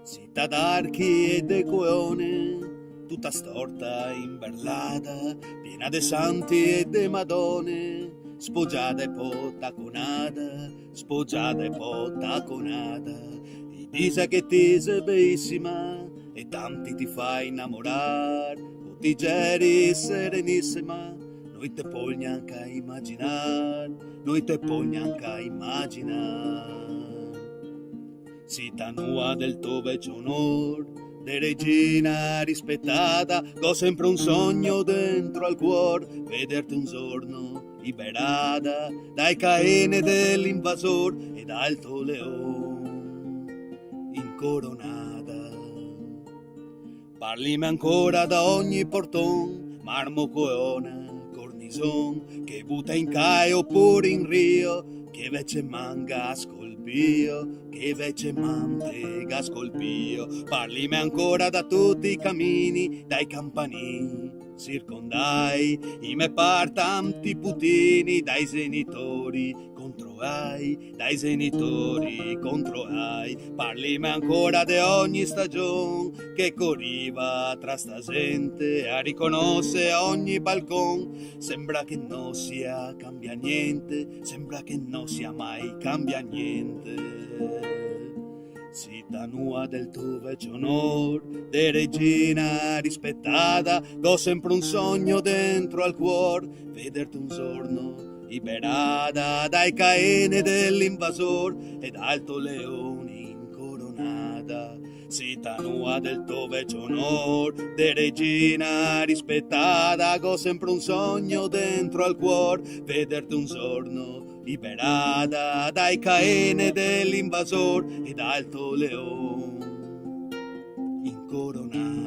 Città d'archi e de coone, tutta storta imberlata, piena de santi e de madone, spoggiata e potaconata, spoggiata e potaconata. E disa che ti sei bellissima e tanti ti fai innamorare, o ti geri serenissima, noi te puoi neanche immaginare, noi te puoi neanche immaginare. Città nua del tuo vecchio onor, de regina rispettata, ho sempre un sogno dentro al cuore, vederti un giorno liberata dai caene dell'invasor e dal tuo leone incoronata. Parlami ancora da ogni portone, marmo coeona, cornison, che butta in cae oppure in rio, che invece manga scolpio, che invece mantega scolpio. Parlami ancora da tutti i cammini, dai campanili circondai, i me partanti putini, dai genitori contro ai, dai genitori contro ai. Parlami ancora di ogni stagione che corriva tra sta gente a riconoscere ogni balcone. Sembra che non sia cambia niente, sembra che non sia mai cambia niente. Città nua del tuo vecchio onor, de regina rispettata, ho sempre un sogno dentro al cuore, vederti un giorno liberata dai caene dell'invasor ed alto leone incoronata. Città nua del tuo vecchio onor, de regina rispettata, ho sempre un sogno dentro al cuore, vederti un giorno liberata dai caene dell'invasor ed alto leone incoronata.